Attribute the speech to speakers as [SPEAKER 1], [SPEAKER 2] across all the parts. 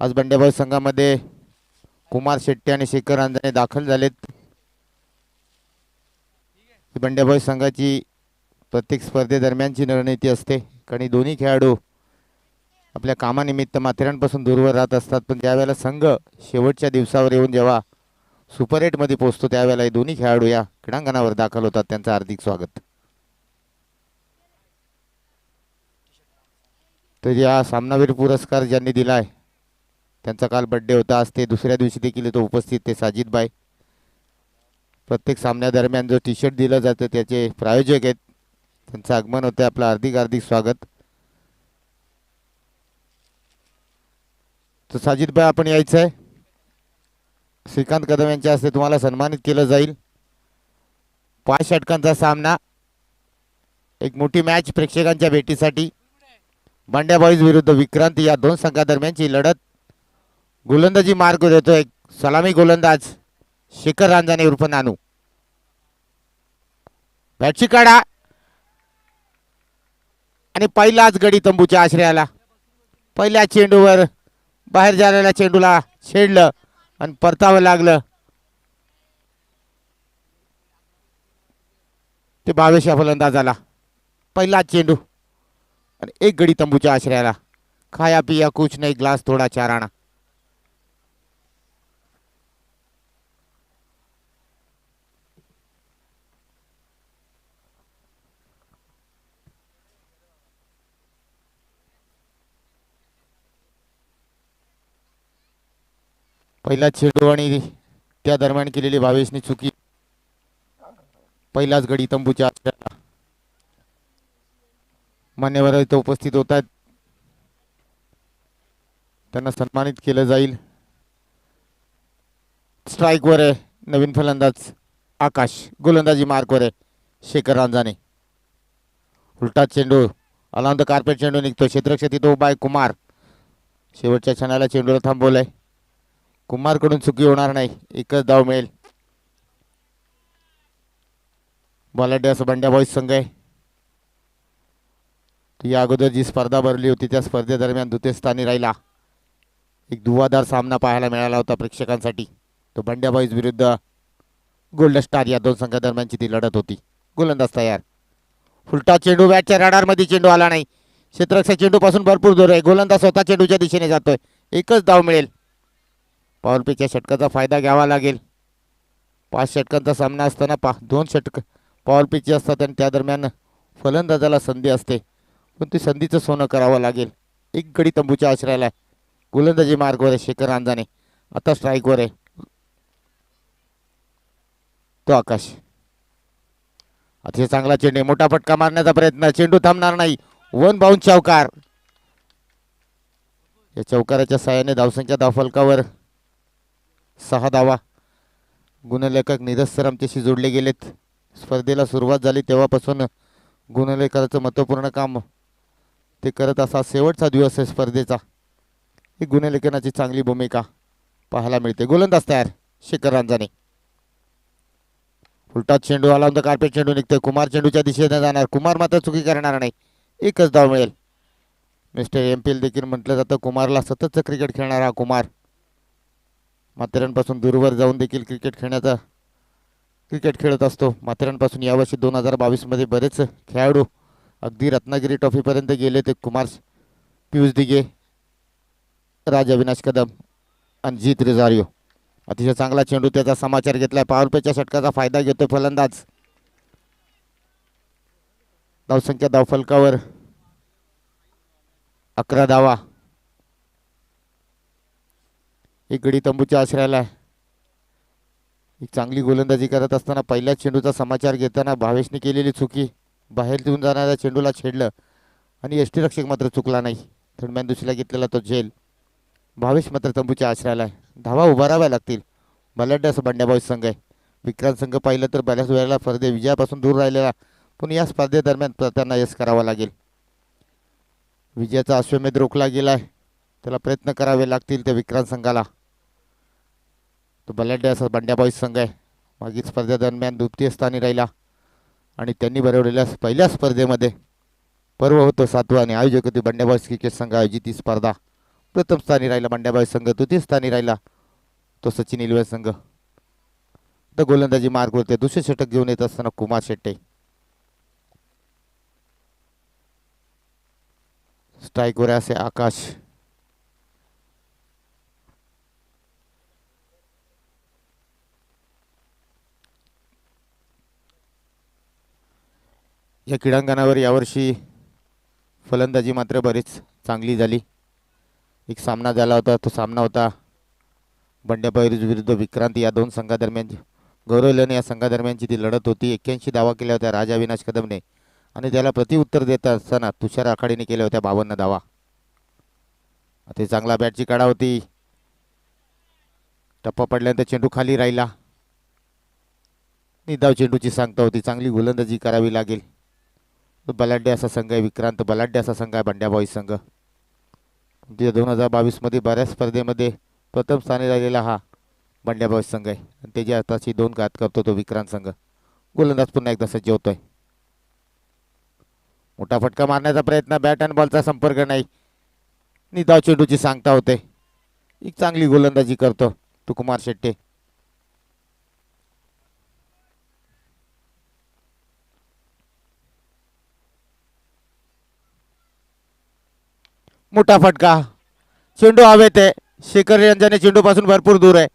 [SPEAKER 1] आज बंड्याभाई संघामध्ये कुमार शेट्टी आणि शेखर रांजणे दाखल झालेत। बंड्याभाई संघाची प्रत्येक स्पर्धेदरम्यानची रणनीती असते, कारण दोन्ही खेळाडू आपल्या कामानिमित्त माथेरानपासून दूरवर राहत असतात, पण ज्यावेळेला संघ शेवटच्या दिवसावर येऊन जेव्हा सुपर 8 मध्ये पोहोचतो त्यावेळेला हे दोन्ही खेळाडू या क्रीडांगणावर दाखल होतात। त्यांचं हार्दिक स्वागत। तर या सामनावीर पुरस्कार ज्यांनी दिलाय त्यांचा काल बर्थडे होता, आज ते दुसऱ्या दिवशी देखील तो उपस्थित ते साजिदभाई। प्रत्येक सामन्यादरम्यान जो टी शर्ट दिलं जातं त्याचे प्रायोजक आहेत, त्यांचं आगमन होतं। आपलं हार्दिक हार्दिक स्वागत। तर साजिदभाई आपण यायचं आहे, श्रीकांत कदम यांच्या हस्ते तुम्हाला सन्मानित केलं जाईल। 5 षटकांचा सामना, एक मोठी मॅच प्रेक्षकांच्या भेटीसाठी। बंड्या बॉईज विरुद्ध विक्रांत या दोन संघादरम्यानची लढत। गोलंदाजी मार्ग देतो एक सलामी गोलंदाज शेखर रांजणे उर्फ नानू। बॅटची काढा आणि पहिलाच गडी तंबूच्या आश्रयाला। पहिल्या चेंडूवर बाहेर जाणाऱ्या चेंडूला छेडलं आणि परतावं लागलं। ते 22 फलंदाजाला पहिला चेंडू आणि एक गडी तंबूच्या आश्रयाला। खाया पिया कुछ नाही, ग्लास थोडा चार आना। पहिला चेंडू आणि त्या दरम्यान केलेली भावेशनी चुकी। पहिलाच गडी तंबूच्या आश्रयाला। मान्यवर इथे उपस्थित होतात, त्यांना सन्मानित केलं जाईल। स्ट्राईकवर आहे नवीन फलंदाज आकाश, गोलंदाजी मार्कवर आहे शेखर रांजणे। उलटा चेंडू ऑन द कार्पेट चेंडू निघतो, क्षेत्ररक्षक तिथं उभा आहे कुमार। शेवटच्या क्षणाला चेंडूला थांबवलंय, कुमारकडून चुकी होणार नाही, एकच धाव मिळेल। बॉलरडे असं बंड्या बॉईज संघ आहे। या अगोदर जी स्पर्धा भरली होती त्या स्पर्धेदरम्यान द्वितीय स्थानी राहिला। एक धुवाधार सामना पाहायला मिळाला होता प्रेक्षकांसाठी। तो बंड्या बॉईज विरुद्ध गोल्डन स्टार या दोन संघादरम्यानची ती लढत होती। गोलंदाज तयार, उलटा चेंडू बॅटच्या रडारमध्ये चेंडू आला नाही। क्षेत्ररक्षक चेंडू पासून भरपूर दूर आहे, गोलंदाज स्वतः चेंडूच्या दिशेने जातोय, एकच धाव मिळेल। पॉवर प्लेच्या षटकाचा फायदा घ्यावा लागेल। 5 षटकांचा सामना असताना 2 षटक पॉवर प्लेची असतात आणि त्या दरम्यान फलंदाजाला संधी असते, पण ती संधीचं सोनं करावं लागेल। एक गडी तंबूच्या आश्रयाला आहे, गोलंदाजी मार्गवर आहे शेखर रांजणे। आता स्ट्राईकवर आहे तो आकाश। अतिशय चांगला चेंडू, मोठा फटका मारण्याचा प्रयत्न, चेंडू थांबणार नाही। 1 बाउंड चौकार। या चौकाराच्या साहाय्याने धावसंख्या धावफलकावर 6 धावा। गुणलेखक नीरज सर आमच्याशी जोडले गेलेत। स्पर्धेला सुरुवात झाली तेव्हापासून गुणलेखकाचं महत्त्वपूर्ण काम ते करत असा। शेवटचा दिवस आहे स्पर्धेचा, ही गुणलेखनाची चांगली भूमिका पाहायला मिळते। गोलंदाज तयार शेखर रांजणे। उलटा चेंडू आला द कार्पेट चेंडू निघतोय, कुमार चेंडूच्या दिशेने जाणार, कुमार मात्र चुकी करणार नाही, एकच धाव मिळेल। मिस्टर एमपीएल देखील म्हटलं जातं कुमारला। सततचं क्रिकेट खेळणारा कुमार माथेरानपासून दूरवर जाऊन देखील क्रिकेट खेळत असतो। माथेरानपासून यावर्षी 2022 मध्ये बरेच खेळाडू अगदी रत्नागिरी ट्रॉफीपर्यंत गेले ते कुमार, पियुष दिघे, राज अविनाश कदम आणि जीत रिझारियो। अतिशय चांगला चेंडू, त्याचा समाचार घेतलाय। पॉवर प्लेच्या षटकाचा फायदा घेतोय फलंदाज। धावसंख्या धावफलकावर 11 धावा। एक गडी तंबूच्या आश्रयाला आहे। एक चांगली गोलंदाजी करत असताना पहिल्या चेंडूचा समाचार घेताना भावेशने केलेली चुकी, बाहेर देऊन जाणाऱ्या चेंडूला छेडलं आणि यष्टीरक्षक मात्र चुकला नाही। दरम्यान दुसरीला घेतलेला तो झेल। भावेश मात्र तंबूच्या आश्रयाला आहे, धावा उभाराव्या लागतील। बलाढ्य असं बंड्या बॉईज संघ आहे। विक्रांत संघ पाहिलं तर बऱ्याच वेळेला स्पर्धे विजयापासून दूर राहिलेला, पण या स्पर्धेदरम्यान त्यांना यश करावं लागेल। विजयाचा अश्वमेध रोखला गेलाय, त्याला प्रयत्न करावे लागतील त्या विक्रांत संघाला। तो बलाढ्य असा बंड्या बॉईज संघ आहे। मागील स्पर्धेदरम्यान द्वितीय स्थानी राहिला आणि त्यांनी भरवलेल्या पहिल्या स्पर्धेमध्ये पर्व होतं 7वं आणि आयोजक होते बंड्या बॉईज क्रिकेट संघ आयोजित ही स्पर्धा प्रथम स्थानी राहिला बंड्याबाई संघ, तृतीय स्थानी राहिला तो सचिन इलवे संघ. तर गोलंदाजी मार्ग होते. दुसरे षटक घेऊन येत असताना कुमार शेट्टे. स्ट्राईकवर असे आकाश. या क्रीडांगणावर यावर्षी फलंदाजी मात्र बरीच चांगली झाली. एक सामना झाला होता, तो सामना होता बंड्याबाई विरुद्ध विक्रांत या दोन संघादरम्यान. गौरव या संघादरम्यानची ती लढत होती. 81 धावा केल्या होत्या राजा अविनाश कदमने आणि त्याला प्रतिउत्तर देत असताना तुषार आखाडेने केल्या होत्या 52 धावा. ते चांगला बॅटची काढा होती. टप्पा पडल्यानंतर चेंडू खाली राहिला. निधाव चेंडूची सांगता होती. चांगली गोलंदाजी करावी लागेल. बलाढ्य असा संघ आहे विक्रांत, बलाढ्य असा संघ आहे बंड्याबाई संघ. 2022 मध्ये बऱ्याच स्पर्धेमध्ये प्रथम स्थानी राहिलेला हा बंड्याबाई संघ आहे आणि त्याची आताची 2 घात करतो तो विक्रांत संघ. गोलंदाज पुन्हा एकदा सज्ज होतोय. मोठा फटका मारण्याचा प्रयत्न, बॅट आणि बॉलचा संपर्क नाही. निधाव चेंडूची सांगता होते. एक चांगली गोलंदाजी करतो तो कुमार शेट्टे. मोठा फटका, चेंडू हवेत आहे. शेखर रंजने चेंडू पासून भरपूर दूर आहे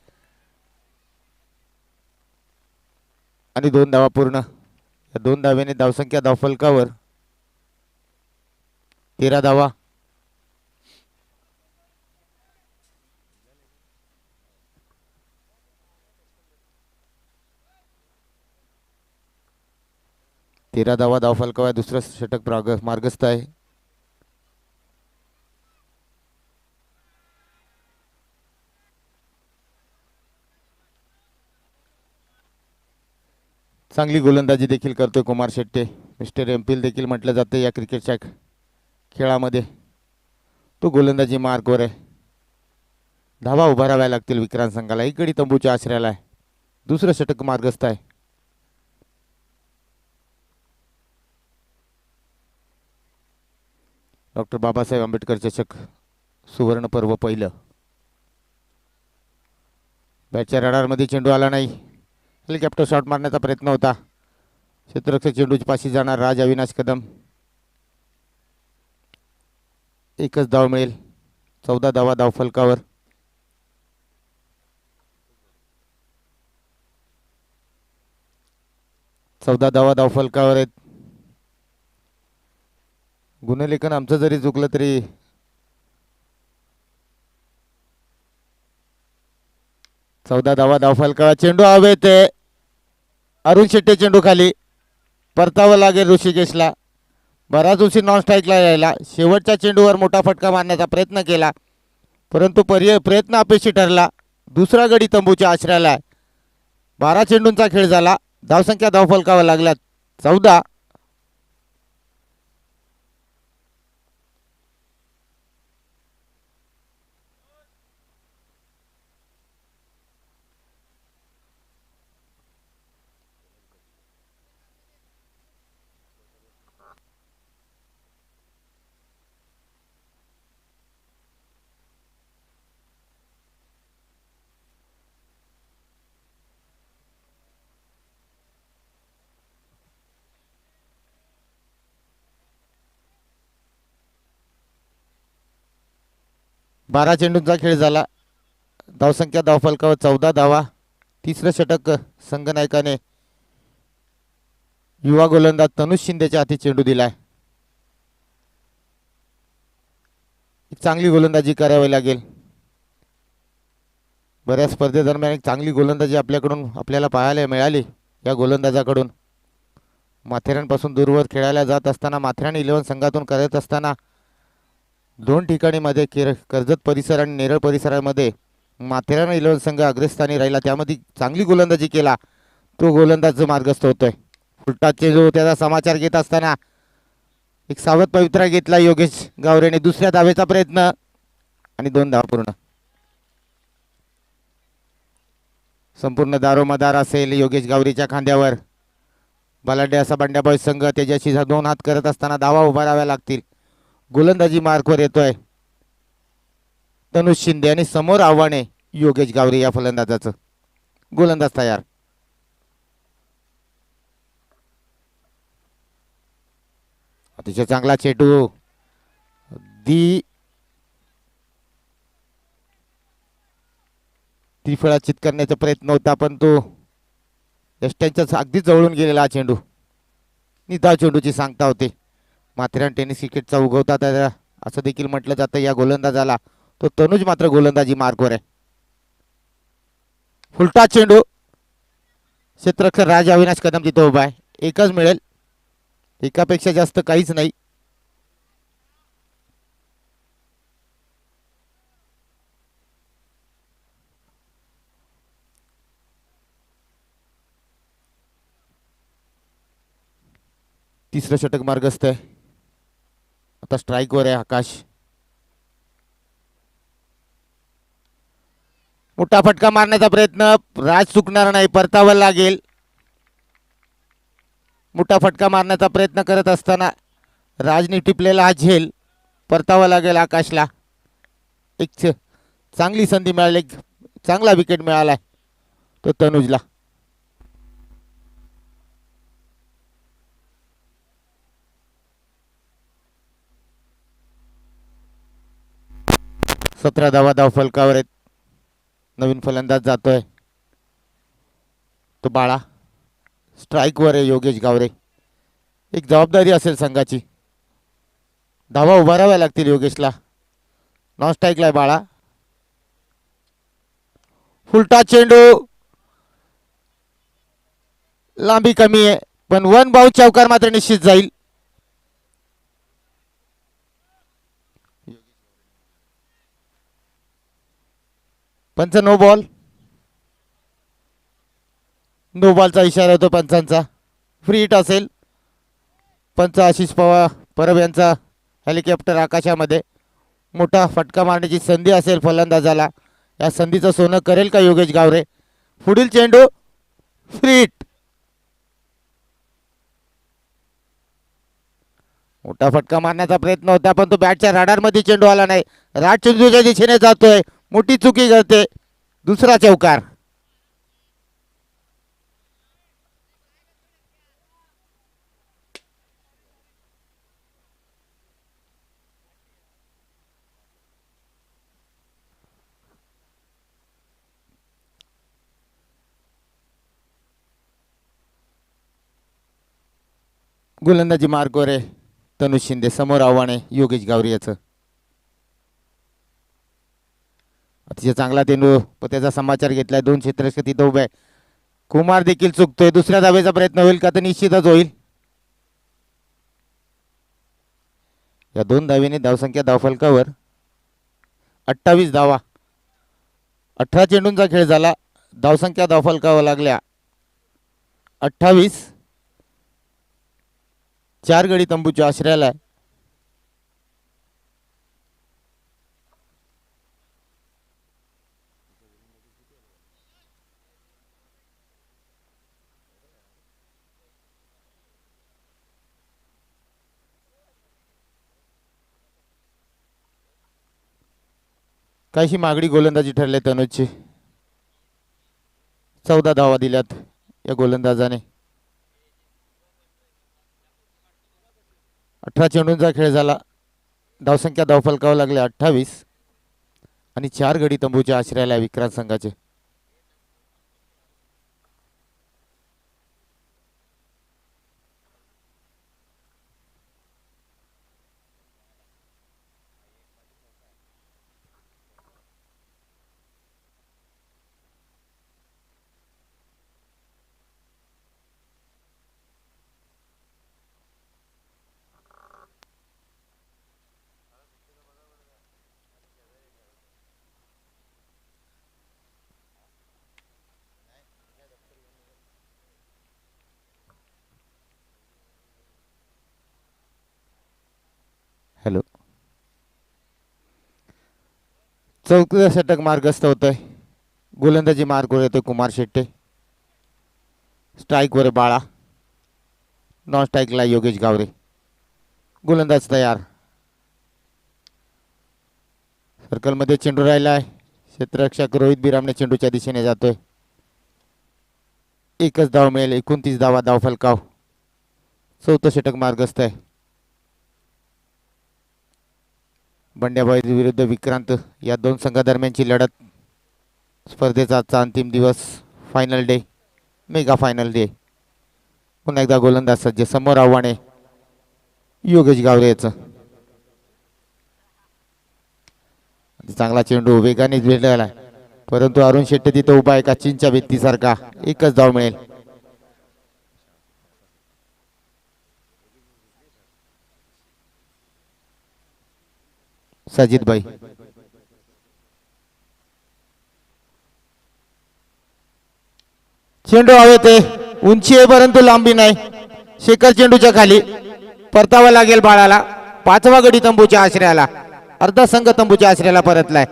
[SPEAKER 1] आणि 2 धावा पूर्ण. या 2 धाव्याने धावसंख्या धावफलकावर 13 धावा. धावफलकावर दुसरं षटक मार्गस्थ आहे. चांगली गोलंदाजी देखील करतोय कुमार शेट्टे. मिस्टर एम्पिल देखील म्हटलं जातं या क्रिकेटच्या खेळामध्ये. तो गोलंदाजी मार्गवर आहे. धावा उभाराव्या लागतील विक्रांत संघाला. एक गडी तंबूच्या आश्रयाला आहे. दुसरं षटक मार्गस्थ आहे. डॉक्टर बाबासाहेब आंबेडकर चषक सुवर्ण पर्व पहिलं. बॅटच्या रडारमध्ये चेंडू आला नाही. हेलिकॉप्टर शॉट मारण्याचा प्रयत्न होता. क्षेत्ररक्षक चेंडूच्या पाशी जाणार राज अविनाश कदम. एकच धाव मिळेल. 14 धावा धावफलकावर. आहेत. गुणलेखन आमचं जरी चुकलं तरी धावफलकावर. चेंडू हवेत आहे. अरुण शेट्टे चेंडू खाली. परतावं लागेल ऋषिकेशला. बराच उशीर नॉन स्ट्राईकला यायला. शेवटच्या चेंडूवर मोठा फटका मारण्याचा प्रयत्न केला परंतु प्रयत्न अपेक्षित ठरला. दुसरा गडी तंबूच्या आश्रयाला आहे. 12 चेंडूंचा खेळ झाला. धावसंख्या धावफलकावर लागल्या 14. बारा चेंडूंचा खेळ झाला. धावसंख्या धावफलकावर 14 धावा. तिसरं षटक संघनायकाने युवा गोलंदाज तनुष शिंदेच्या हाती चेंडू दिलाय. एक चांगली गोलंदाजी करावी लागेल. बऱ्याच स्पर्धेदरम्यान एक चांगली गोलंदाजी आपल्याला पाहायला मिळाली या गोलंदाजाकडून. माथेरानपासून दूरवर खेळायला जात असताना माथेरान 11 संघातून करत असताना 2 ठिकाणी मध्ये कर्जत परिसर आणि नेरळ परिसरामध्ये माथेरान 11 संघ अग्रस्थानी राहिला. त्यामध्ये चांगली गोलंदाजी केला तो गोलंदाज मार्गस्थ होतोय. फुलटाचे जो त्याचा समाचार घेत असताना एक सावध पवित्रा घेतला योगेश गावरेने. दुसऱ्या धावेचा प्रयत्न आणि 2 धावा पूर्ण. संपूर्ण दारोमदार असेल योगेश गावरेच्या खांद्यावर. बलाढ्य असा बंड्याबाई संघ त्याच्याशी 2 हात करत असताना धावा उभाराव्या लागतील. गोलंदाजी मार्कवर येतोय. तनुज शिंदे आणि समोर आव्हान आहे योगेश गावरे या फलंदाजाचं. गोलंदाज तयार. अतिशय चांगला चेंडू ती फळाचित करण्याचा प्रयत्न होता पण तो यष्ट्यांच्या अगदी जवळून गेलेला हा चेंडू. निधा चेंडूची सांगता होते. माथेरान टेनिस क्रिकेटचा उगवता त्याला असं देखील म्हटलं जातं या गोलंदाजाला. तो तनुज मात्र गोलंदाजी मार्कवर आहे. फुलटा चेंडू क्षेत्ररक्षक राज अविनाश कदम तिथे उभा आहे. एकच मिळेल, एकापेक्षा जास्त काहीच नाही. तिसरं षटक मार्गस्थ आहे. आता स्ट्राईकवर आहे आकाश. मोठा फटका मारण्याचा प्रयत्न राज चुकणार नाही, परतावा लागेल. मोठा फटका मारण्याचा प्रयत्न करत असताना राजनी टिपलेला हा झेल परतावा लागेल आकाशला. एक चांगली संधी मिळाली, चांगला विकेट मिळालाय तो तनुजला. सतरा धावा फलकावर आहेत. नवीन फलंदाज जातोय तो बाळा. स्ट्राईकवर आहे योगेश गावरे. एक जबाबदारी असेल संघाची. धावा उभाराव्या लागतील योगेशला. नॉन स्ट्राईकला आहे बाळा. फुलटा चेंडू लांबी कमी आहे पण वन बाउंड चौकार मात्र निश्चित जाईल. पंच नो बॉल. नो बॉलचा इशारा होतो पंचांचा. फ्री हिट असेल. पंच आशिष पवार परब यांचा हेलिकॉप्टर आकाशामध्ये. मोठा फटका मारण्याची संधी असेल फलंदाजाला. या संधीचं सोनं करेल का योगेश गावरे. पुढील चेंडू फ्री हिट. मोठा फटका मारण्याचा प्रयत्न होता पण तो बॅटच्या राडारमध्ये चेंडू आला नाही. राज चेंडूच्या दिशेने जातोय. मोठी चुकी करते. दुसरा चौकार. गोलंदाजी मार्कवर आहे तनुज शिंदे. समोर आव्हान आहे योगेश गावरे याचं. अतिशय चांगला चेंडू पण त्याचा समाचार घेतलाय. दोन क्षेत्ररक्षक तिथं उभे आहे. कुमार देखील चुकतोय. दुसऱ्या धावेचा प्रयत्न होईल का तर निश्चितच होईल. या दोन धावेने धावसंख्या धावफलकावर 28 धावा. 18 चेंडूंचा खेळ झाला. धावसंख्या धावफलकावर लागल्या 28. 4 गडी तंबूच्या आश्रयाला आहे. काहीशी मागडी गोलंदाजी ठरले तनुजची. 14 धावा दिल्यात या गोलंदाजाने. 18 चेंडूंचा खेळ झाला. धावसंख्या धावफलकावर लागले 28 आणि 4 गडी तंबूच्या आश्रयाला विक्रांत संघाचे. हॅलो. चौथं षटक मार्गस्थ होत आहे. गोलंदाजी मार्गवर येतोय कुमार शेट्टे. स्ट्राईकवर बाळा. नॉन स्ट्राईकला योगेश गावरे. गोलंदाज तयार. सर्कलमध्ये चेंडू राहिला आहे. क्षेत्ररक्षक रोहित बिरामणे चेंडूच्या दिशेने जातोय. एकच धाव मिळेल. 29 धावा धाव फलकाव. चौथं षटक मार्गस्थ आहे. बंड्याबाई विरुद्ध विक्रांत या दोन संघादरम्यानची लढत. स्पर्धेचा आजचा अंतिम दिवस. Final day, mega final day. पुन्हा एकदा गोलंदाज सज्ज. समोर आव्हान आहे योगेश गावरे याचं. चांगला चेंडू वेगाने भेटला, परंतु अरुण शेट्टी तिथं उभा एका चीनच्या व्यक्तीसारखा. एकच धाव मिळेल. साजिद भाई चेंडू हवेत आहे. उंची आहे परंतु लांबी नाही. शेखर चेंडूच्या खाली. परतावा लागेल बाळाला. पाचवा गडी तंबूच्या आश्रयाला. अर्धा संघ तंबूच्या आश्रयाला परतलाय.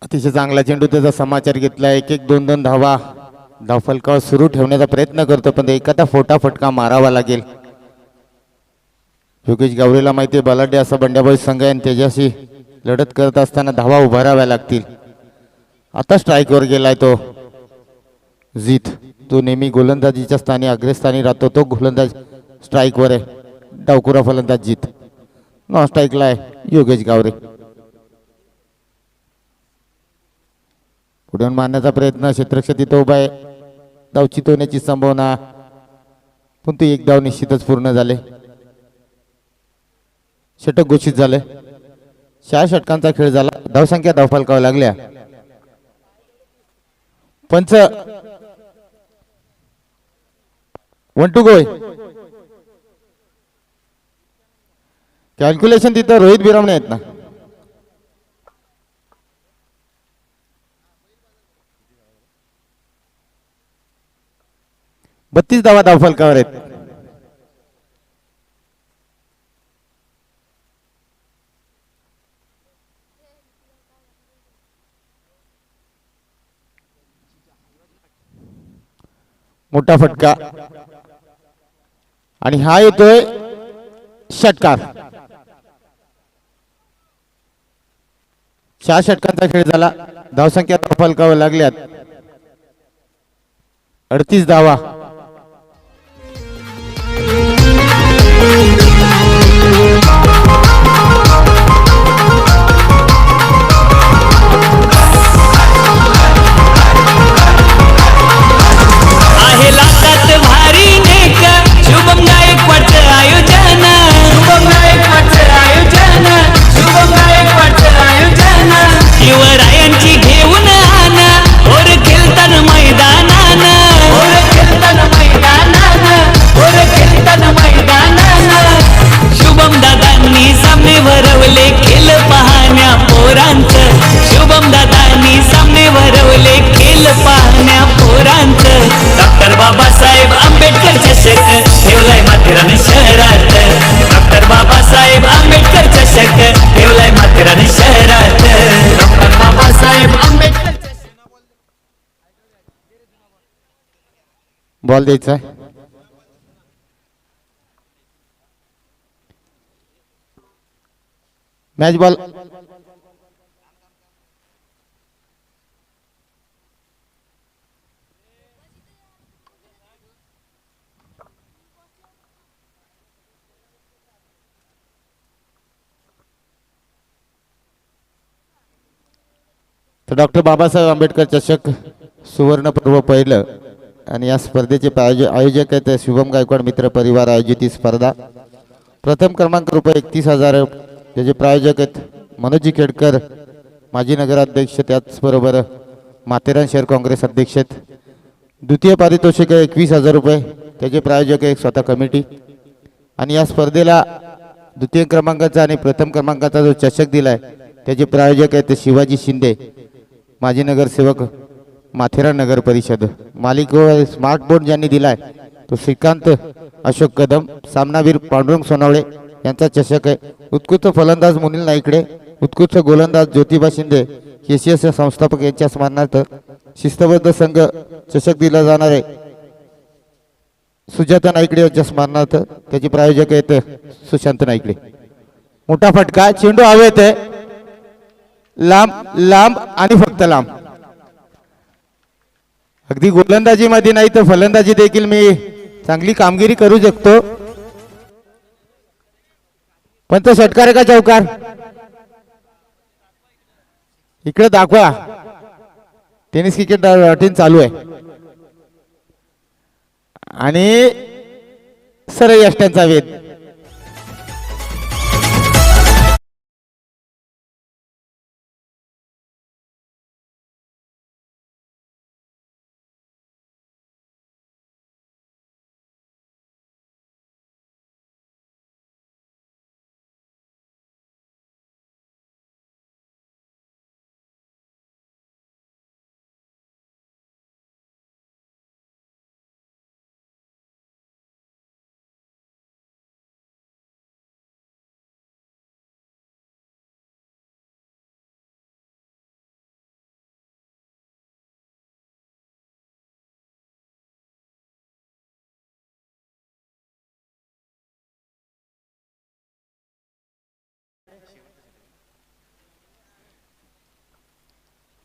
[SPEAKER 1] अतिशय चांगला चेंडू. त्याचा समाचार घेतला. एक एक दोन दोन धावा धावफलकावर सुरू ठेवण्याचा प्रयत्न करतो, पण एखादा फटका मारावा लागेल. योगेश गावरेला माहिती आहे बलाढ्य असा बंड्याबाई संघ आहे, त्याच्याशी लढत करत असताना धावा उभाराव्या लागतील. आता स्ट्राईकवर गेलाय तो जीत. तो नेहमी गोलंदाजीच्या स्थानी अग्रस्थानी राहतो. तो गोलंदाज स्ट्राईकवर आहे. डावकुरा फलंदाज जीत. नॉन स्ट्राईकला आहे योगेश गावरे. पुढून मारण्याचा प्रयत्न. क्षेत्ररक्षक तिथं उभा आहे. धाव चितवण्याची संभावना, पण ती एक धाव निश्चितच पूर्ण झाले. षटक घोषित झाले. 4 षटकांचा खेळ झाला. धावसंख्या धावफलकावर लागल्या. पंच 1 गोय. कॅल्क्युलेशन तिथं रोहित बिरामणे आहेत ना. बत्तीस धावा धावफलकावर आहेत. मोठा फटका आणि हा येतोय षटकार. 4 षटकांचा खेळ झाला. धावसंख्या धावफलकावर लागल्यात 38 धावा.
[SPEAKER 2] बाबासाहेब आंबेडकर चषक ठेवलाय माथेरान शहरात. डॉक्टर बाबासाहेब आंबेडकर चषक ठेवलाय माथेरान शहरात. डॉक्टर बाबासाहेब आंबेडकर.
[SPEAKER 1] बॉल द्यायचा आहे. Match ball. तर डॉक्टर बाबासाहेब आंबेडकर चषक सुवर्ण पर्व पहिलं आणि या स्पर्धेचे आयोजक आहेत शुभम गायकवाड मित्र परिवार आयोजित ही स्पर्धा. प्रथम क्रमांक रुपये 31,000 त्याचे प्रायोजक आहेत मनोजी खेडकर माजी नगराध्यक्ष, त्याचबरोबर माथेरान शहर काँग्रेस अध्यक्ष आहेत. द्वितीय पारितोषिक आहे 21,000 रुपये, त्याचे प्रायोजक आहे स्वतः कमिटी. आणि या स्पर्धेला द्वितीय क्रमांकाचा आणि प्रथम क्रमांकाचा जो चषक दिलाय त्याचे प्रायोजक आहेत ते शिवाजी शिंदे माजी नगरसेवक माथेरान नगर परिषद. मालिक व स्मार्ट बोर्ड ज्यांनी दिलाय तो श्रीकांत अशोक कदम, सामनावीर पांडुरंग सोनावळे यांचा चषक आहे. उत्कृष्ट फलंदाज मुनील नाईकडे, उत्कृष्ट गोलंदाज ज्योतिबा शिंदे केसीएस संस्थापक यांच्या स्मरणार्थ शिस्तबद्ध संघ चषक दिला जाणार आहे सुजाता नाईकडे यांच्या स्मरणार्थ, त्याचे प्रायोजक आहेत सुशांत नाईकडे. मोठा फटका, चेंडू हवेत आहे, लांब लांब आणि फक्त लांब. अगदी गोलंदाजी मध्ये नाही तर फलंदाजी देखील मी चांगली कामगिरी करू शकतो. पण तो षटकार का चौकार इकडे दाखवा. टेनिस क्रिकेट रुटीन चालू आहे आणि सरळ यष्ट्यांचा वेध.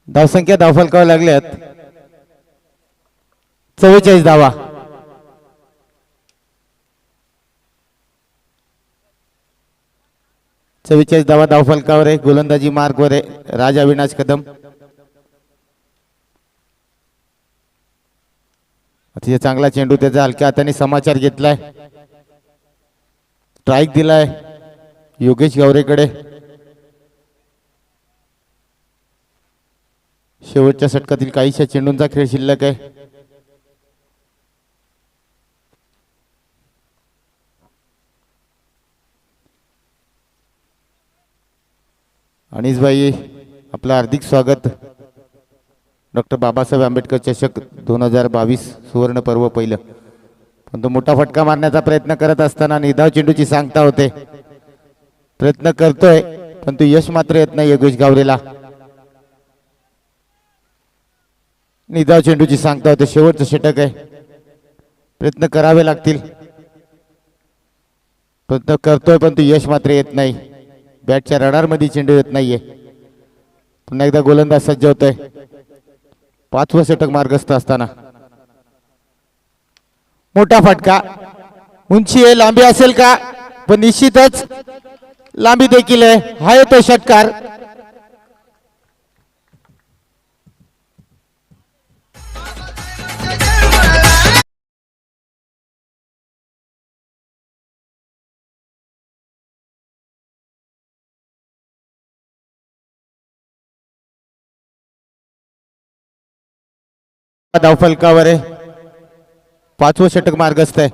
[SPEAKER 1] धावसंख्या धावफलकावर लागल्यात 44 धावा. धावफलकावर आहे. गोलंदाजी मार्कवर आहे राज अविनाश कदम. अतिशय चांगला चेंडू त्याचा हलक्या हाताने समाचार घेतलाय. स्ट्राईक दिलाय योगेश गावरेकडे. शेवटच्या षटकातील काहीशा चेंडूंचा खेळ शिल्लक आहे. अनिसबाई आपलं हार्दिक स्वागत. डॉक्टर बाबासाहेब आंबेडकर चषक 2022 सुवर्ण पर्व पहिलं. पण तो मोठा फटका मारण्याचा प्रयत्न करत असताना निधाव चेंडूची सांगता होते. प्रयत्न करतोय पण तो यश मात्र येत नाही योगेश गावरेला. निधाव चेंडूची सांगता होते. शेवटचं षटक आहे, प्रयत्न करावे लागतील. प्रयत्न करतोय पण तो यश मात्र येत नाही. बॅटच्या रडारमध्ये चेंडू येत नाहीये. पुन्हा एकदा गोलंदाज सज्ज होतोय. 5वं षटक मार्गस्थ असताना मोठा फटका. उंची आहे, लांबी असेल का? पण निश्चितच लांबी देखील आहे. हा येतो षटकार. धावफलकावर आहे. 5वं षटक मार्गस्थ आहे.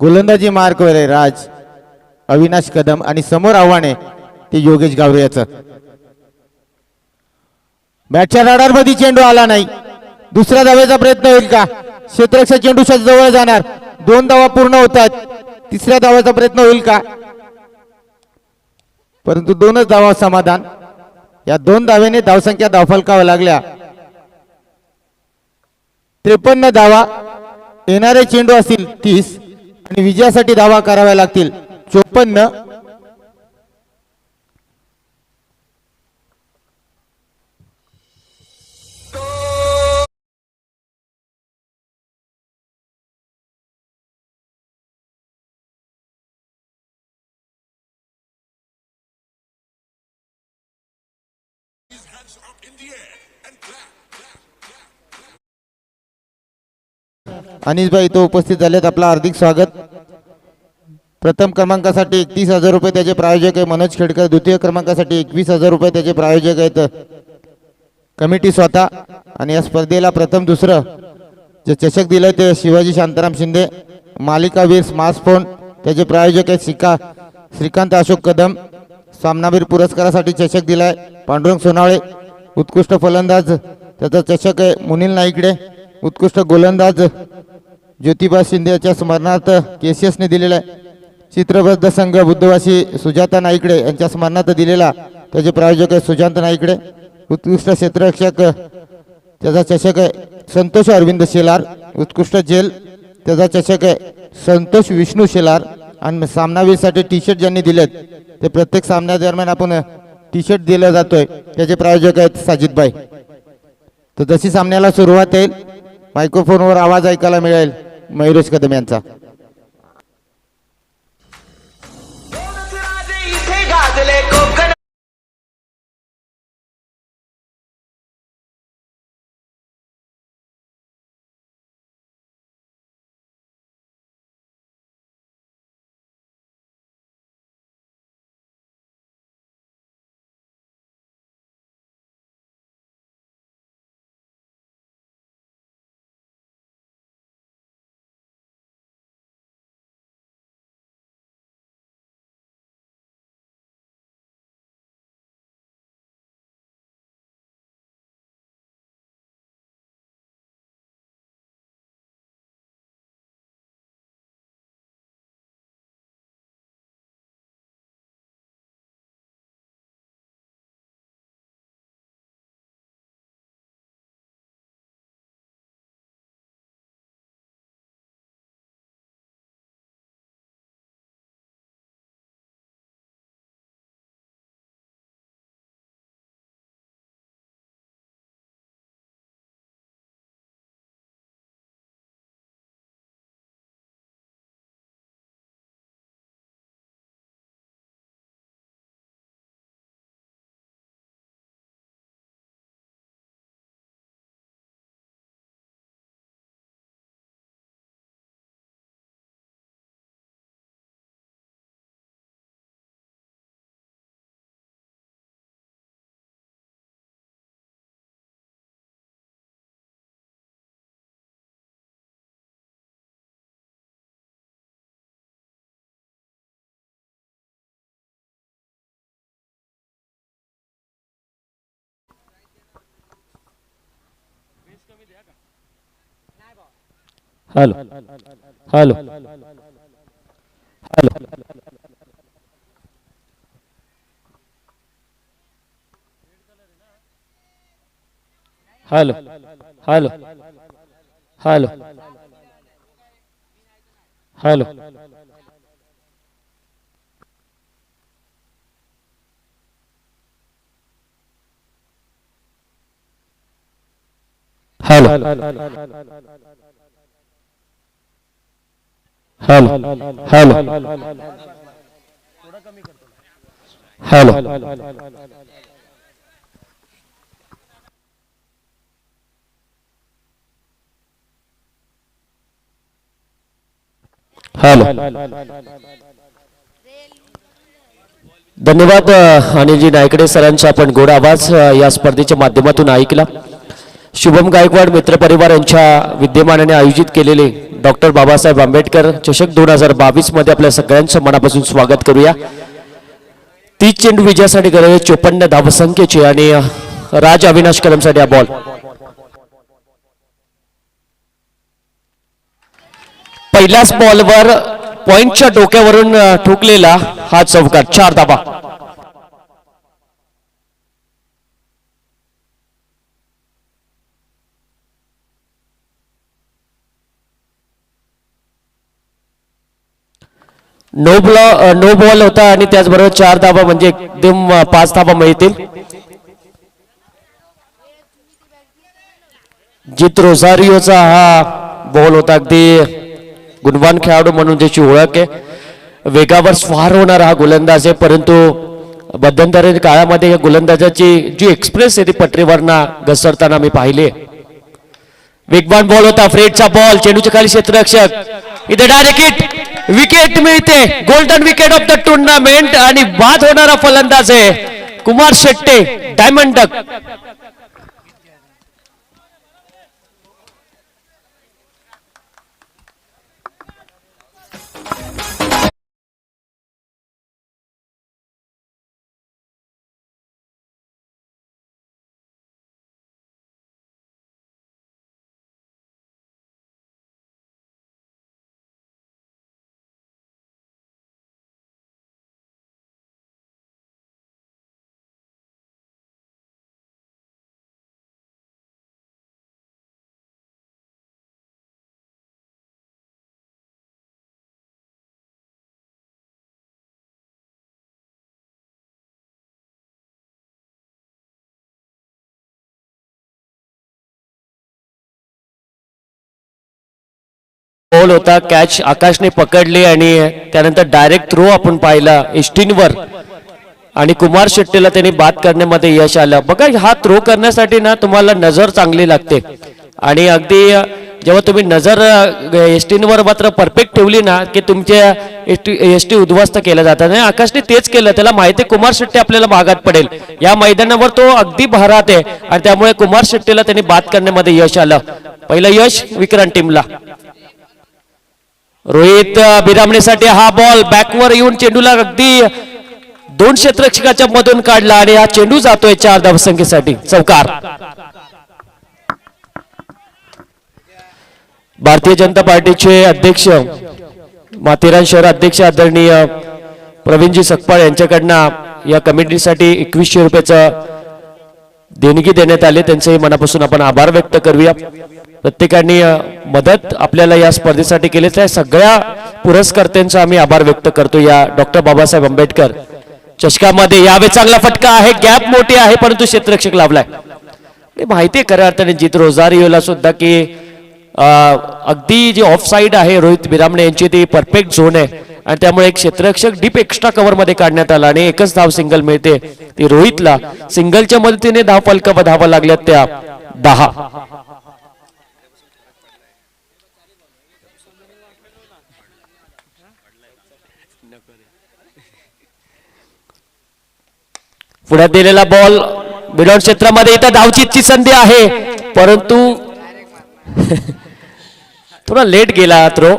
[SPEAKER 1] गोलंदाजी मार्कवर आहे राज अविनाश कदम आणि समोर आव्हान आहे ते योगेश गावरे याचं. बॅटच्या रडार मध्ये चेंडू आला नाही. दुसऱ्या धावेचा प्रयत्न होईल का? क्षेत्ररक्षक चेंडूच्या जवळ जाणार. 2 धावा पूर्ण होतात. तिसऱ्या धावेचा प्रयत्न होईल का? परंतु 2च धावा समाधान. या 2 धावेने धावसंख्या धावफलकावर लागल्या 53 धावा. येणारे चेंडू असतील 30 आणि विजयासाठी धावा कराव्या लागतील 54. अनिसभाई तो उपस्थित झालेत. आपलं हार्दिक स्वागत. प्रथम क्रमांकासाठी 31,000 रुपये त्याचे प्रायोजक आहे मनोज खेडकर. द्वितीय क्रमांकासाठी 21,000 रुपये त्याचे प्रायोजक आहेत कमिटी स्वतः. आणि या स्पर्धेला प्रथम दुसरं जे चषक दिलं ते शिवाजी शांताराम शिंदे. मालिकावीर स्मार्टफोन त्याचे प्रायोजक आहेत श्रीकांत अशोक कदम. सामनावीर पुरस्कारासाठी चषक दिलाय पांडुरंग सोनावळे. उत्कृष्ट फलंदाज त्याचा चषक आहे मुनील नाईकडे. उत्कृष्ट गोलंदाज ज्योतिबा शिंदे याच्या स्मरणार्थ केसीएसने दिलेला आहे. चित्रबद्ध संघ बुद्धवासी सुजाता नाईकडे यांच्या स्मरणार्थ दिलेला त्याचे प्रायोजक आहे सुशांत नाईकडे. उत्कृष्ट क्षेत्ररक्षक त्याचा चषक आहे संतोष अरविंद शेलार. उत्कृष्ट जेल त्याचा चषक आहे संतोष विष्णू शेलार. आणि सामनावीरसाठी टी शर्ट ज्यांनी दिलेत ते प्रत्येक सामन्यादरम्यान आपण टी शर्ट दिला जातोय त्याचे प्रायोजक आहेत साजिदभाई. तर जशी सामन्याला सुरुवात येईल मायक्रोफोनवर आवाज ऐकायला मिळेल मयुरेश कदम यांचा.
[SPEAKER 3] इथे गाजले Konkan.
[SPEAKER 4] Hello hello hello hello hello hello hello hello hello hello hello hello धन्यवाद अनिलजी नायकडे सरांचा आपण गोड आवाज या स्पर्धेच्या माध्यमातून ऐकला. शुभम गायकवाड मित्रपरिवार यांच्या विद्यमानाने आयोजित केलेले डॉक्टर बाबासाहेब आंबेडकर चषक 2022 मध्ये आपल्या सगळ्यांचं मनापासून स्वागत करूया. 30 चेंडू विजयासाठी गरज 54 धावसंख्येचे आणि राज अविनाश कदमसाठी हा बॉल. पहिल्याच बॉलवर पॉइंटच्या डोक्यावरून ठोकलेला हा चौकार 4 धावा. नो बॉल होता आणि त्याचबरोबर 4 धावा म्हणजे एकदम 5 धावा मिळतील. जित रोझारियोचा हा बॉल होता. अगदी गुणवान खेळाडू म्हणून त्याची ओळख आहे. वेगावर स्वार होणारा हा गोलंदाज आहे, परंतु मध्यंतरीण काळामध्ये या गोलंदाजाची जी एक्सप्रेस आहे ती पटरीवरना घसरताना मी पाहिले. वेगवान बॉल होता. फ्रेडचा बॉल चेंडूच्या खाली क्षेत्ररक्षक इथे डायरेक्ट हिट विकेट मिळते, golden wicket of the tournament आणि बाद होणारा फलंदाज आहे Kumar Shette diamond duck. Ball होता, कॅच आकाशने पकडली आणि त्यानंतर डायरेक्ट थ्रो आपण पाहिला एस्टीनवर आणि कुमार शेट्टीला त्यांनी बाद करण्यामध्ये यश आलं. बघा हा थ्रो करण्यासाठी ना तुम्हाला नजर चांगली लागते आणि अगदी जेव्हा तुम्ही नजर एस्टीनवर मात्र परफेक्ट ठेवली ना की तुमच्या एसटी उद्ध्वस्त केलं जातं. आणि आकाशने तेच केलं, त्याला माहिती कुमार शेट्टी आपल्याला भागात पडेल, या मैदानावर तो अगदी बहरात आहे आणि त्यामुळे कुमार शेट्टीला त्यांनी बाद करण्यामध्ये यश आलं. पहिलं यश विक्रांत टीमला. रोहित बिरामणेसाठी हा बॉल बॅकवर येऊन चेंडूला अगदी 2 क्षेत्ररक्षकाच्या मधून काढला आणि हा चेंडू जातोय 4 धावसंख्येसाठी चौकार. भारतीय जनता पार्टीचे अध्यक्ष माथेरान शहर अध्यक्ष आदरणीय प्रवीणजी सकपाळ यांच्याकडनं या कमिटीसाठी 2100 रुपयाचं देणगी देण्यात आले. त्यांचे मनापासून आपण आभार व्यक्त करूया. प्रत्येकाने मदत आपल्याला या स्पर्धेसाठी केली, त्या सगळ्या पुरस्कर्त्यांचा आम्ही आभार व्यक्त करतो. या डॉक्टर बाबासाहेब आंबेडकर चषकामध्ये यावे चांगला फटका आहे, गॅप मोठी आहे परंतु क्षेत्ररक्षक लाभलाय. माहिती आहे खऱ्या अर्थाने जीत रोझारियोला सुद्धा की अगदी जी ऑफ साईड आहे रोहित बिरामणे यांची ती परफेक्ट झोन आहे आणि त्यामुळे एक क्षेत्ररक्षक डीप एक्स्ट्रा कव्हर मध्ये काढण्यात आला आणि एकच धाव सिंगल मिळते ती रोहितला. सिंगलच्या मदतीने धाव फलक धावा लागल्यात त्या 10. पुढे दिलेला बॉल मिडऑन क्षेत्रामध्ये इथं धावचीची संधी आहे परंतु थोडा लेट गेला थ्रो.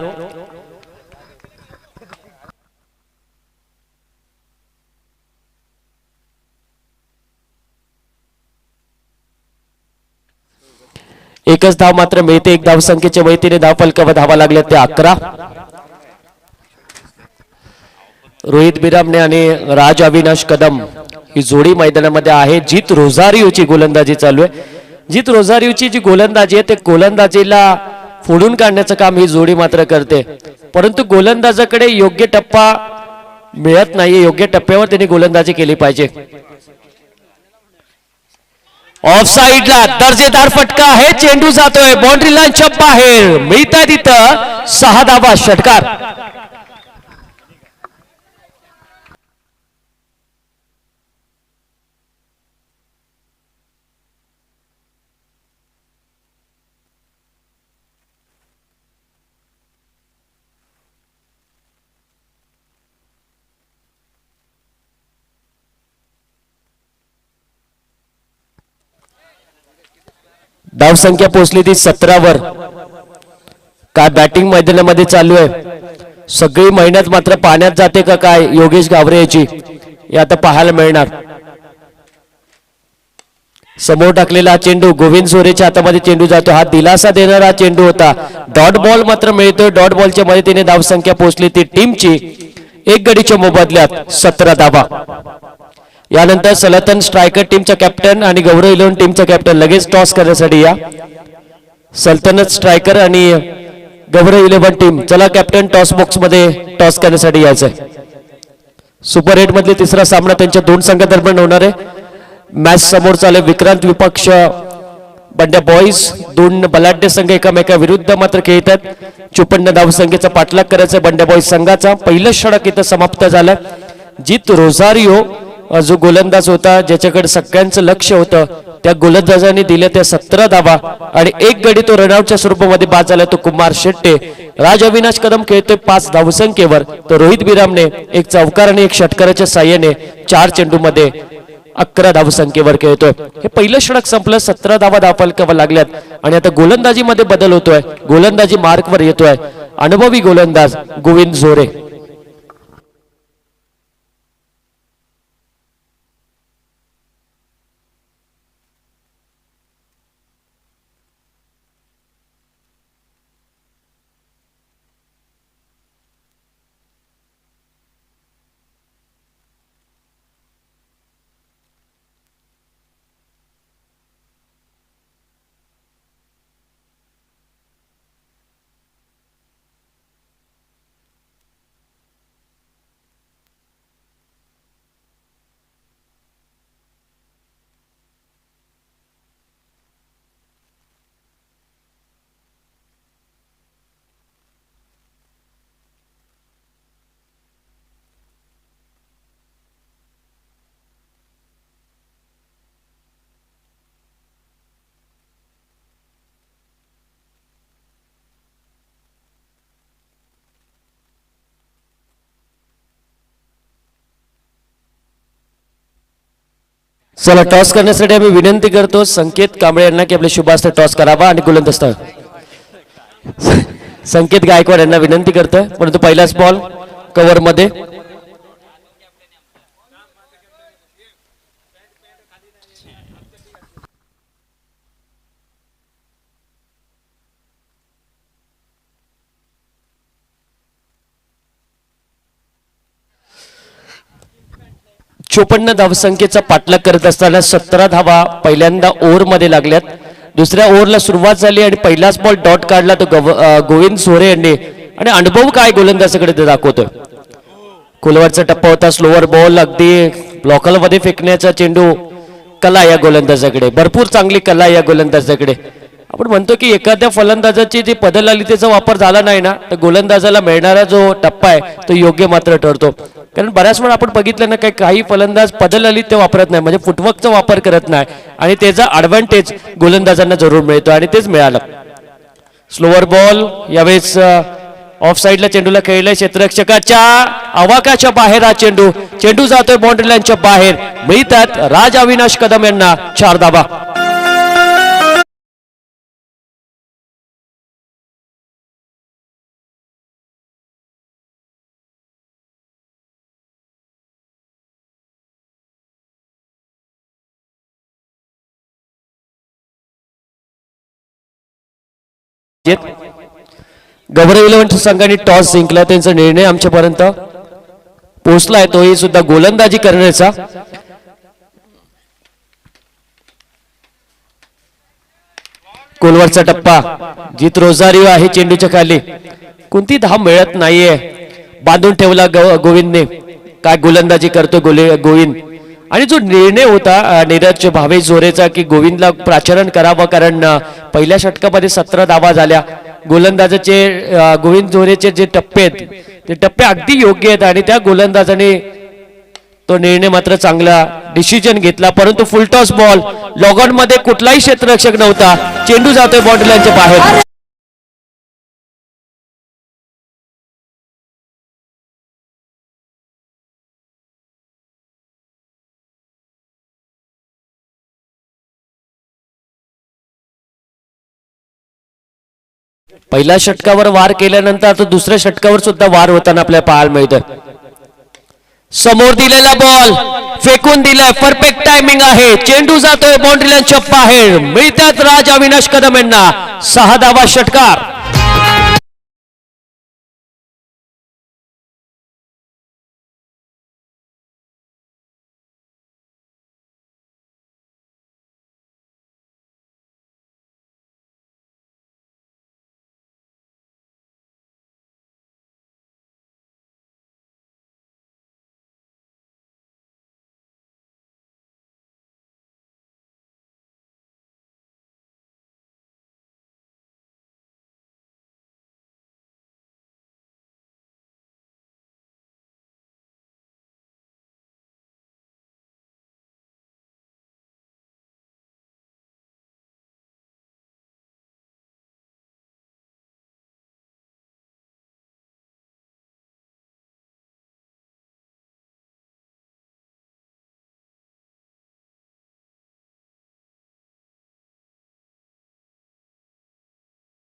[SPEAKER 4] एकच धाव मात्र मिळते, एक धाव संख्येच्या वतीने धाव फलकावर धावा लागल्या त्या 11. रोहित बिरामणे आणि राज अविनाश कदम ही जोडी मैदानामध्ये आहे. जीत रोझारियोची गोलंदाजी चालू आहे. जीत रोझारियोची जी गोलंदाजी आहे ते गोलंदाजीला फोडून काढण्याचं काम ही जोडी मात्र करते परंतु गोलंदाजाकडे योग्य टप्पा मिळत नाहीये. योग्य टप्प्यावर त्यांनी गोलंदाजी केली पाहिजे. ऑफ साइडला दर्जेदार फटका आहे, चेंडू जातोय बाउंड्री लाईनच्या बाहेर, मिळतात तिथं 6 धावा षटकार. धाव संख्या पोहोचली ती 17 वर. काय बॅटिंग मैदानामध्ये चालू आहे, सगळी मेहनत मात्र पाण्यात जाते का काय योगेश गावरे याची, हे आता पाहायला मिळणार. समोर टाकलेला चेंडू गोविंद सोरेच्या हातामध्ये चेंडू जातो, हा दिलासा देणारा चेंडू होता. डॉट बॉल मात्र मिळतोय. डॉट बॉलच्या मदतीने धाव संख्या पोहोचली ती टीमची 1 गडीच्या मोबदल्यात 17 धावा. यानंतर सलतन स्ट्रायकर टीमचा कॅप्टन आणि गौरव इलेव्हन टीमचा कॅप्टन लगेच टॉस करण्यासाठी या. सल्तनत स्ट्रायकर आणि गौरव इलेव्हन टीम, चला कॅप्टन टॉस बॉक्स मध्ये टॉस करण्यासाठी यायचंय. सुपर 8 मधले तिसरा सामना त्यांच्या 2 संघादरम्यान होणार आहे. मॅच समोर चालू विक्रांत विपक्ष बंड्या बॉईज, 2 बलाढ्य संघ एकामेका विरुद्ध मात्र खेळतात. 54 धावसंख्येचा पाठलाग करायचा बंड्या बॉईज संघाचा. पहिलं षटक इथं समाप्त झालं. जीत रोझारियो जो गोलंदाज होता ज्याच्याकडे सगळ्यांचं लक्ष होतं त्या गोलंदाजाने दिल्या त्या 17 धावा आणि एक गडी तो रनआउटच्या स्वरूपामध्ये बाद झाला तो कुमार शेट्टे. राज अविनाश कदम खेळतोय 5 धावसंख्येवर तर रोहित बिरामने एक चौकार आणि एक षटकाराच्या साह्याने 4 चेंडूमध्ये 11 धावसंख्येवर खेळतोय. हे पहिलं षटक संपलं 17 धावा धावफलकावर लागल्यात आणि आता गोलंदाजीमध्ये बदल होतोय. गोलंदाजी मार्कवर येतोय अनुभवी गोलंदाज गोविंद झोरे. चला टॉस करण्यासाठी आम्ही विनंती करतो संकेत कांबळे यांना की आपले शुभास्त्र टॉस करावा आणि गोलंदाज संकेत गायकवाड यांना विनंती करतोय परंतु पहिलाच बॉल कव्हर मध्ये. चोपन्न धावसंख्येचा पाठलाग करत असताना 17 धावा पहिल्यांदा ओव्हर मध्ये लागल्यात. दुसऱ्या ओव्हरला सुरुवात झाली आणि पहिलाच बॉल डॉट काढला तो गोविंद झोरे यांनी आणि अनुभव काय गोलंदाजाकडे ते दाखवतोय. खोलवरचा टप्पा होता स्लोअर बॉल अगदी ब्लॉकल मध्ये फेकण्याचा चेंडू कला या गोलंदाजाकडे भरपूर चांगली कला या गोलंदाजाकडे. आपण म्हणतो की एखाद्या फलंदाजाची जी पदलालितेचा वापर झाला नाही ना तर गोलंदाजाला मिळणारा जो टप्पा आहे तो योग्य मात्र ठरतो. कारण बऱ्याच वेळा आपण बघितलं ना काही फलंदाज पदललित वापरत नाही म्हणजे फुटवर्कचा वापर करत नाही आणि त्याचा ऍडव्हान्टेज गोलंदाजांना जरूर मिळतो आणि तेच मिळालं. स्लोअर बॉल यावेळेस ऑफ साईडला चेंडूला खेळलाय क्षेत्ररक्षकाच्या आवाकाच्या बाहेर हा चेंडू जातोय बाउंड्री लाईनच्या बाहेर. मिळतात राज अविनाश कदम यांना 4 धावा. गौरव इलेव्हन संघाने टॉस जिंकला त्यांचा निर्णय आमच्यापर्यंत पोहोचलाय तोही सुद्धा गोलंदाजी करण्याचा. कोलवरचा टप्पा जित रोजारियो आहे चेंडूच्या खाली कोणती धाव मिळत नाहीये बांधून ठेवला गोविंदने. काय गोलंदाजी करतो गोविंद आणि जो निर्णय होता नीरज भावेश झोरेचा की गोविंदला प्राचारण करावं कारण पहिल्या षटकामध्ये 17 धावा झाल्या. गोलंदाजाचे गोविंद झोरेचे जे टप्पे आहेत ते टप्पे अगदी योग्य आहेत आणि त्या गोलंदाजाने तो निर्णय मात्र चांगला डिसिजन घेतला. परंतु फुलटॉस बॉल लॉगऑन मध्ये कुठलाही क्षेत्ररक्षक नव्हता चेंडू जातोय बाउंड्री लाईनच्या बाहेर. पहिल्या षटकावर वार केल्यानंतर आता दुसऱ्या षटकावर सुद्धा वार होताना आपल्याला पाहायला मिळतोय. समोर दिलेला बॉल फेकून दिलाय परफेक्ट टायमिंग आहे चेंडू जातोय बाउंड्री लाईनच्या बाहेर. मिळतात राज अविनाश कदम यांना 6 धावा षटकार.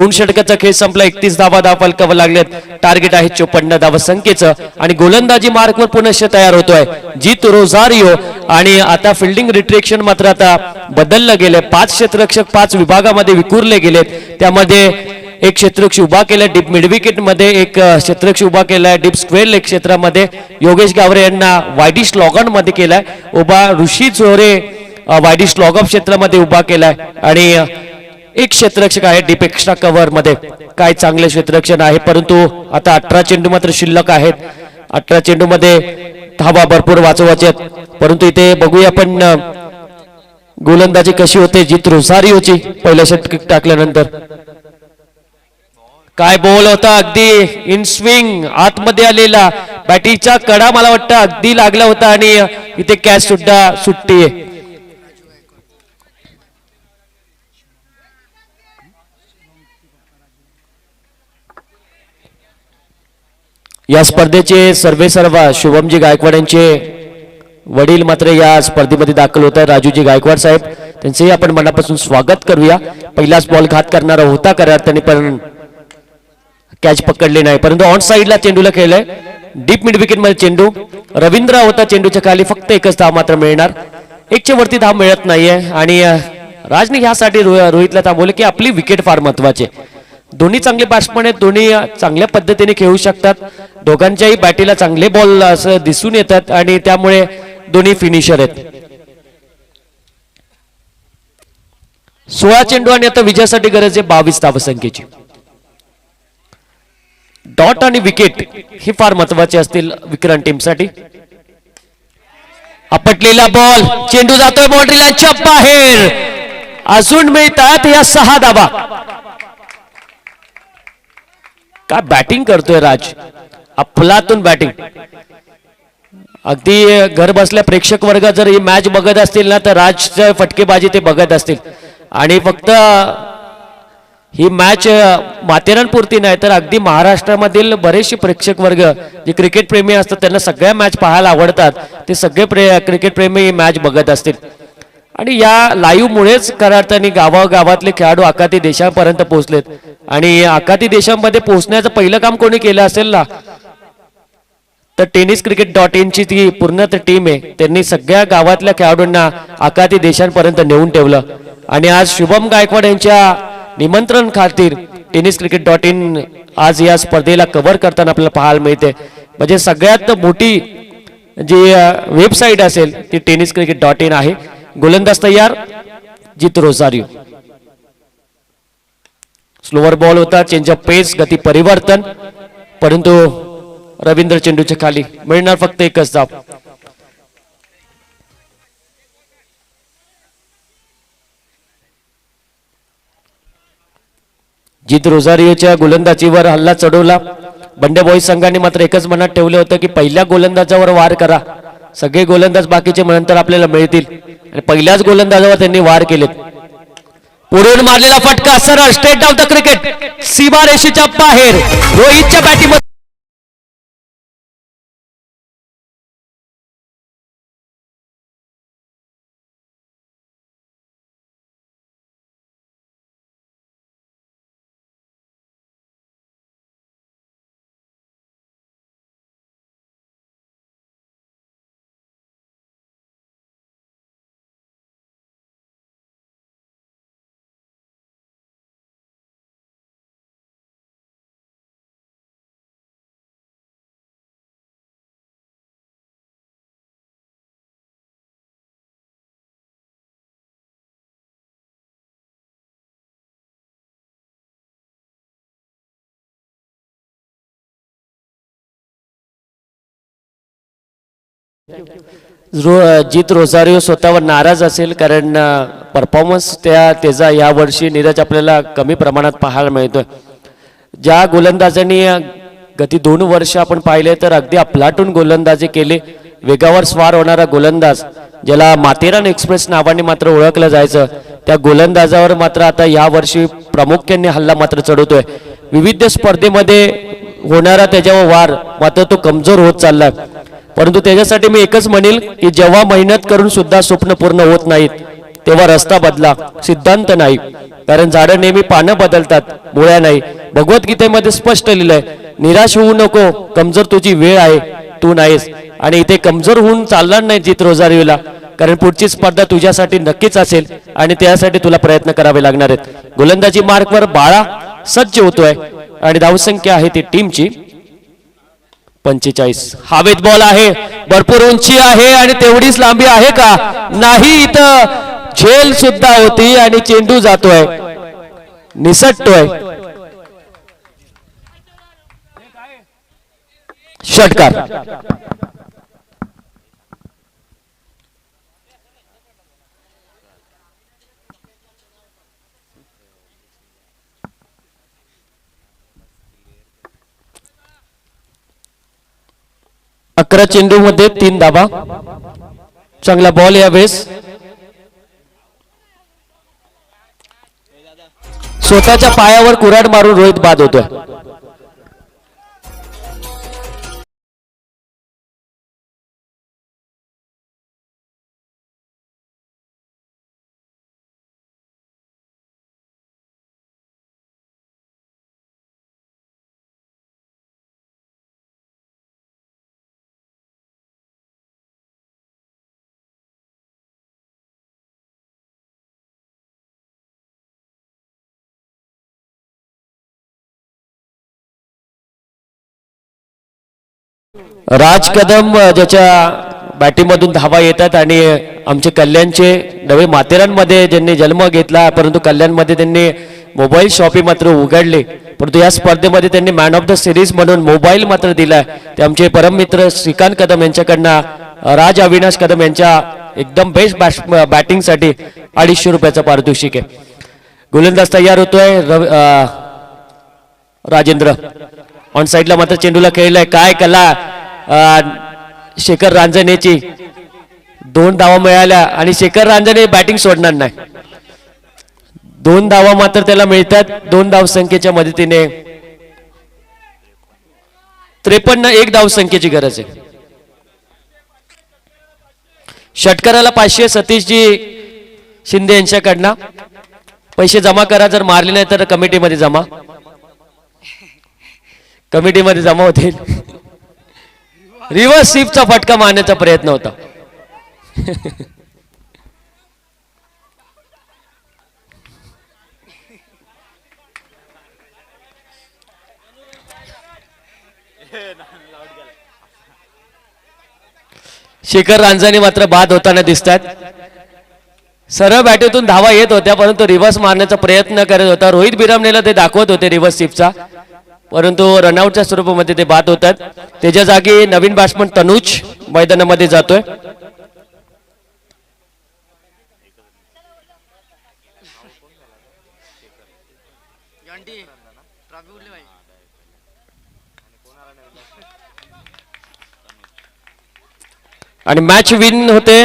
[SPEAKER 4] 2 षटकाचा खेळ संपला. 31 धावा फलकावर लागलेत. टार्गेट आहे 54 धावा संख्येचं आणि गोलंदाजी मार्कवर पुनश्च तयार होतोय जीत रोझारियो. आणि आता फिल्डिंग रिट्रेक्शन मात्र आता बदललं गेलंय. 5 क्षेत्ररक्षक 5 विभागामध्ये विखुरले गेलेत. त्यामध्ये एक क्षेत्ररक्षक उभा केलाय डीप मिड विकेट मध्ये, एक क्षेत्ररक्षक उभा केलाय डीप स्क्वेअर लेग क्षेत्रामध्ये. योगेश गावरे यांना वायडी स्लॉगन मध्ये केलाय उभा. ऋषी झोरे वायडी स्लॉग ऑफ क्षेत्रामध्ये उभा केलाय आणि एक क्षेत्ररक्षक आहे डीप एक्स्ट्रा कव्हर मध्ये. काय चांगले क्षेत्ररक्षण आहे, परंतु आता 18 चेंडू मात्र शिल्लक आहेत. 18 चेंडू मध्ये धावा भरपूर वाचवायचे आहेत. परंतु इथे बघूया आपण गोलंदाजी कशी होते जीत रोझारियोची पहिल्या षटक टाकल्यानंतर. काय बॉल होता, अगदी इन स्विंग आतमध्ये आलेला. बॅटीचा कडा मला वाटतं अगदी लागला होता आणि इथे कॅच सुद्धा सुट्टी आहे. या स्पर्धेचे सर्वेसर्वा शुभमजी गायकवाड यांचे वडील मात्र या स्पर्धेमध्ये दाखल होत आहे. राजूजी गायकवाड साहेब, त्यांचेही आपण मनापासून स्वागत करूया. पहिलाच बॉल घात करणारा होता करार त्यांनी, पण कॅच पकडले नाही. परंतु ऑन साइडला चेंडूला खेळलाय. डीप मिड विकेट मध्ये चेंडू रवींद्र होता. चेंडूच्या खाली फक्त एकच धाव मात्र मिळणार. 1च्या वरती धाव मिळत नाहीये आणि राजने ह्यासाठी रोहितला थांबवले की आपली विकेट फार महत्वाची. दोन्ही चांगले बॅट्समन आहेत, दोन्ही चांगल्या पद्धतीने खेळू शकतात. दोघांच्याही बॅटीला चांगले बॉल असं दिसून येतात आणि त्यामुळे दोन्ही फिनिशर आहेत. 16 चेंडू आणि आता विजयासाठी गरज आहे 22 धावसंख्येची. डॉट आणि विकेट हे फार महत्वाचे असतील विक्रांत टीमसाठी. आपटलेला बॉल, चेंडू जातोय बाउंड्री लाईनच्या बाहेर. अजून मिळतात या 6 धावा. काय बॅटिंग करतोय राज, अफलातून बॅटिंग. अगदी घर बसल्या प्रेक्षक वर्ग जर ही मॅच बघत असतील ना तर राजच्या फटकेबाजी ते बघत असतील. आणि फक्त ही मॅच माथेरानपुरती नाही तर अगदी महाराष्ट्रामधील बरेचसे प्रेक्षक वर्ग जे क्रिकेट प्रेमी असतात त्यांना सगळ्या मॅच पाहायला आवडतात. ते सगळे क्रिकेट प्रेमी ही मॅच बघत असतील. आणि या लाईव्ह मुळेच खऱ्या अर्थाने गावागावातले खेळाडू आखाती देशापर्यंत पोहोचलेत. आणि आखाती देशांमध्ये पोहोचण्याचं पहिलं काम कोणी केलं असेल ना तर tenniscricket.in ची ती पूर्ण टीम आहे. त्यांनी सगळ्या गावातल्या खेळाडूंना आखाती देशांपर्यंत नेऊन ठेवलं. आणि आज शुभम गायकवाड यांच्या निमंत्रण खातीर tenniscricket.in आज या स्पर्धेला कव्हर करताना आपल्याला पाहायला मिळते. म्हणजे सगळ्यात मोठी जी वेबसाईट असेल ती tenniscricket.in आहे. गोलंदाज तयार जीत रोझारियो. स्लोवर बॉल होता, चेंज ऑफ पेस, गती परिवर्तन, परंतु रवींद्र चेंडूच्या खाली मिळणार फक्त एकच धाव. जीत रोझारियोच्या गोलंदाजीवर हल्ला चढवला. बंडे बॉईज संघाने मात्र एकच मनात ठेवलं होतं की पहिल्या गोलंदाजावर वार करा. सगळे गोलंदाज बाकीचे नंतर आपल्याला मिळतील आणि पहिल्याच गोलंदाजावर त्यांनी वार केलेत. पुढून मारलेला फटका सरळ स्ट्रेट आउट द क्रिकेट, सीमारेषेच्या बाहेर. रोहितच्या बॅटिंग जीत रोझारियो स्वतःवर नाराज असेल कारण परफॉर्मन्स त्याचा या वर्षी नीरज आपल्याला कमी प्रमाणात पाहायला मिळतोय. ज्या गोलंदाजांनी गती 2 वर्ष आपण पाहिले तर अगदी अफलाटून गोलंदाजी केली. वेगावर स्वार होणारा गोलंदाज ज्याला माथेरान एक्सप्रेस नावाने मात्र ओळखलं जायचं त्या गोलंदाजावर मात्र आता या वर्षी प्रामुख्याने हल्ला मात्र चढवतोय. विविध स्पर्धेमध्ये होणारा त्याच्यावर वार मात्र तो कमजोर होत चाललाय. परंतु त्याच्यासाठी मी एकच म्हणेल की जेव्हा मेहनत करून सुद्धा स्वप्न पूर्ण होत नाहीत तेव्हा रस्ता बदला, सिद्धांत नाही. कारण झाडं नेहमी पानं बदलतात, मुळ्या नाही. भगवद्गीतेमध्ये स्पष्ट लिहिलंय, निराश होऊ नको, कमजोर तुझी वेळ आहे, तू नाहीस. आणि इथे कमजोर होऊन चालणार नाही जीत रोजारीला, कारण पुढची स्पर्धा तुझ्यासाठी नक्कीच असेल आणि त्यासाठी तुला प्रयत्न करावे लागणार आहेत. गोलंदाजी मार्कवर बाळा सज्ज होतोय आणि धावसंख्या आहे ती टीमची 45. हवेत बॉल आहे, भरपूर उंची आहे आणि तेवढीच लांबी आहे का? नाही, इथं झेल सुद्धा होती आणि चेंडू जातोय, निसटतोय. षटकार. अकरा चेंडू मध्ये 3 धावा. चांगला बॉल यावेळेस. स्वतःच्या पायावर कुऱ्हाड मारून रोहित बाद होतोय. राज कदम ज्याच्या बॅटिंगमधून धावा येतात आणि आमचे कल्याणचे नवे माथेरानमध्ये ज्यांनी जन्म घेतला, परंतु कल्याणमध्ये त्यांनी मोबाईल शॉपी मात्र उघडले, परंतु या स्पर्धेमध्ये त्यांनी मॅन ऑफ द सिरीज म्हणून मोबाईल मात्र दिलाय. ते आमचे परममित्र श्रीकांत कदम यांच्याकडनं राज अविनाश कदम यांच्या एकदम बेस्ट बॅटिंगसाठी 250 रुपयाचं पारितोषिक आहे. गोलंदाज तयार होतोय. राजेंद्र ऑन साइडला मात्र चेंडूला खेळलाय. काय कला शेखर रांजणेची. 2 धावा मिळाल्या आणि शेखर रांजणे बॅटिंग सोडणार नाही. 2 धावा मात्र त्याला मिळतात. 2 धावसंख्येच्या मदतीने 53. 1 धावसंख्येची गरज आहे. षटकाराला 500 सतीशजी शिंदे यांच्याकडनं. पैसे जमा करा, जर मारले नाही तर कमिटीमध्ये जमा होतील. रिव्हर्स स्वीपचा फटका मारण्याचा प्रयत्न होता. शेखर रांजणे मात्र बाद होताना दिसतात. सरळ बॅटीतून धावा येत होत्या, परंतु रिव्हर्स मारण्याचा प्रयत्न करत होता. रोहित बिरामणेला ते दाखवत होते रिव्हर्स स्वीपचा, परंतु रनआउटच्या स्वरूपामध्ये ते बाद होतात. त्याच्या जागी नवीन बॅट्समन तनुज मैदानामध्ये जातोय. आणि मॅच विन होते.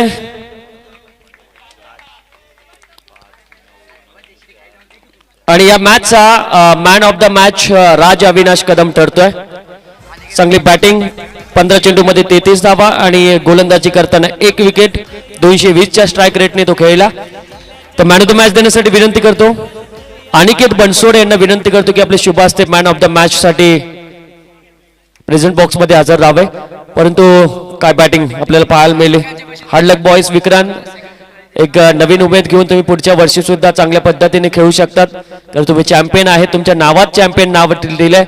[SPEAKER 4] आणि या मॅचचा मॅन ऑफ द मॅच राज अविनाश कदम ठरतोय. चांगली बॅटिंग, 15 चेंडू मध्ये 33 धावा आणि गोलंदाजी करताना 1 विकेट, 220च्या स्ट्राईक रेटने तो खेळला. तर मॅन ऑफ द मॅच देण्यासाठी विनंती करतो अनिकेत बनसोडे यांना विनंती करतो की आपले शुभ हस्ते मॅन ऑफ द मॅच साठी प्रेझेंट बॉक्स मध्ये हजर राहावे. परंतु काय बॅटिंग आपल्याला पाहायला मिळाली. हार्ड लक बॉयज. विक्रांत, एक नवीन उमेद घेऊन तुम्ही पुढच्या वर्षी सुद्धा चांगल्या पद्धतीने खेळू शकतात, तर तुम्ही चॅम्पियन आहे. तुमच्या नावात चॅम्पियन नाव दिलंय,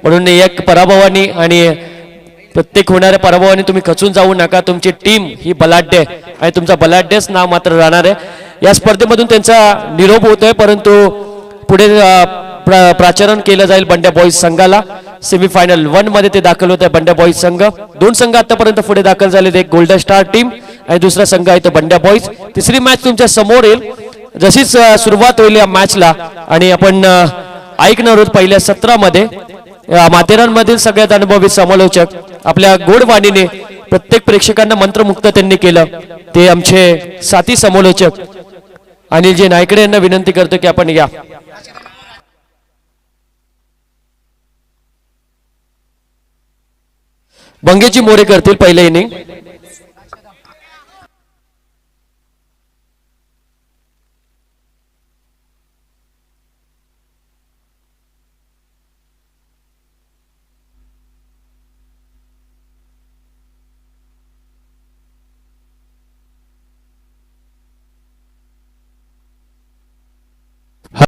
[SPEAKER 4] म्हणून एक पराभवानी आणि प्रत्येक होणाऱ्या पराभवानी तुम्ही खचून जाऊ नका. तुमची टीम ही बलाढ्य आहे आणि तुमचा बलाढ्यच नाव मात्र राहणार आहे. या स्पर्धेमधून त्यांचा निरोप होतोय, परंतु पुढे प्राचारण केलं जाईल बंड्या बॉईज संघाला. सेमीफायनल 1 मध्ये ते दाखल होत आहे बंड्या बॉईज संघ. 2 संघ आतापर्यंत पुढे दाखल झाले. एक गोल्डन स्टार टीम आणि दुसरा संघ आहे तो बंड्या बॉईज. तिसरी मॅच तुमच्या समोर येईल जशीच सुरुवात होईल या मॅचला. आणि आपण ऐकणार आहोत पहिल्या सत्रामध्ये माथेरानमधील सगळ्यात अनुभवी समालोचक आपल्या गोडवाणीने प्रत्येक प्रेक्षकांना मंत्रमुक्त त्यांनी केलं, ते आमचे साथी समालोचक अनिलजी नायकडे यांना विनंती करतो की आपण या. बंगेची मोरे करतील पहिलं इनिंग.